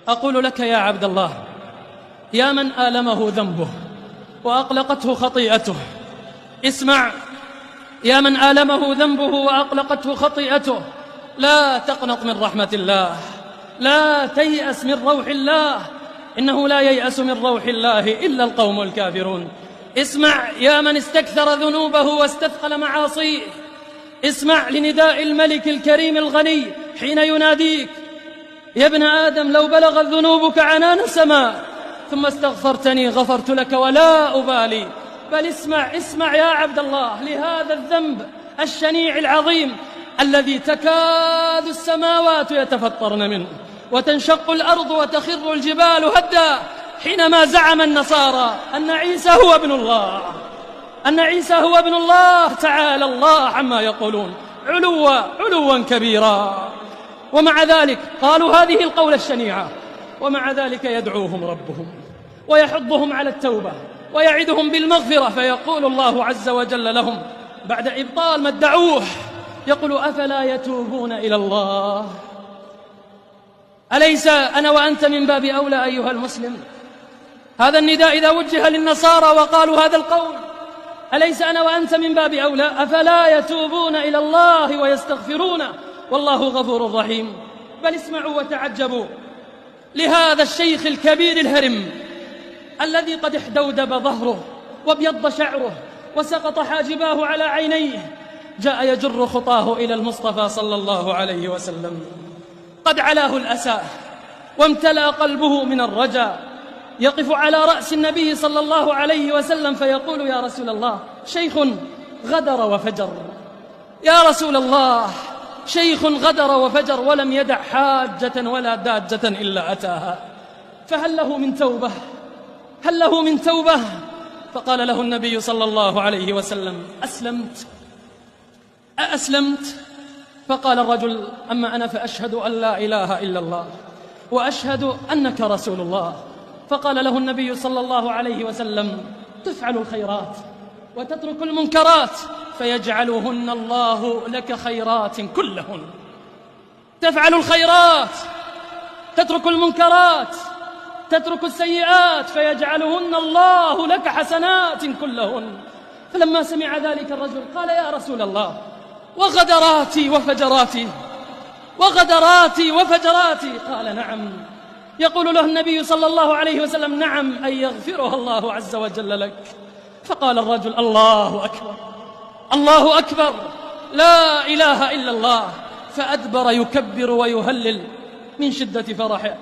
أقول لك يا عبد الله، يا من آلمه ذنبه وأقلقته خطيئته، اسمع، يا من آلمه ذنبه وأقلقته خطيئته، لا تقنط من رحمة الله، لا تيأس من روح الله، إنه لا ييأس من روح الله إلا القوم الكافرون. اسمع يا من استكثر ذنوبه واستثقل معاصيه، اسمع لنداء الملك الكريم الغني حين يناديك: يا ابن آدم لو بلغت ذنوبك عنان السماء ثم استغفرتني غفرت لك ولا أبالي. بل اسمع يا عبد الله لهذا الذنب الشنيع العظيم الذي تكاد السماوات يتفطرن منه وتنشق الأرض وتخر الجبال هدا حينما زعم النصارى أن عيسى هو ابن الله، أن عيسى هو ابن الله. تعالى الله عما يقولون علوا كبيرا. ومع ذلك قالوا هذه القولة الشنيعة، ومع ذلك يدعوهم ربهم ويحضهم على التوبة ويعدهم بالمغفرة، فيقول الله عز وجل لهم بعد إبطال ما ادعوه، يقول: أفلا يتوبون إلى الله؟ أليس أنا وأنت من باب أولى أيها المسلم؟ هذا النداء إذا وجه للنصارى وقالوا هذا القول، أليس أنا وأنت من باب أولى؟ أفلا يتوبون إلى الله ويستغفرونه والله غفور رحيم. بل اسمعوا وتعجبوا لهذا الشيخ الكبير الهرم الذي قد احدودب ظهره وابيض شعره وسقط حاجباه على عينيه، جاء يجر خطاه إلى المصطفى صلى الله عليه وسلم، قد علاه الأسى وامتلأ قلبه من الرجاء، يقف على رأس النبي صلى الله عليه وسلم فيقول: يا رسول الله، شيخ غدر وفجر، يا رسول الله، شيخ غدر وفجر ولم يدع حاجة ولا داجة إلا أتاها، فهل له من توبة؟ هل له من توبة؟ فقال له النبي صلى الله عليه وسلم: أسلمت؟ أأسلمت؟ فقال الرجل: أما أنا فأشهد أن لا إله إلا الله وأشهد أنك رسول الله. فقال له النبي صلى الله عليه وسلم: تفعل الخيرات وتترك المنكرات فيجعلهن الله لك خيرات كلهن. تفعل الخيرات، تترك المنكرات، تترك السيئات، فيجعلهن الله لك حسنات كلهن. فلما سمع ذلك الرجل قال: يا رسول الله، وغدراتي وفجراتي، وغدراتي وفجراتي. قال: نعم. يقول له النبي صلى الله عليه وسلم: نعم، أن يغفرها الله عز وجل لك. فقال الرجل: الله أكبر، الله أكبر، لا إله إلا الله. فأدبر يكبر ويهلل من شدة فرحه.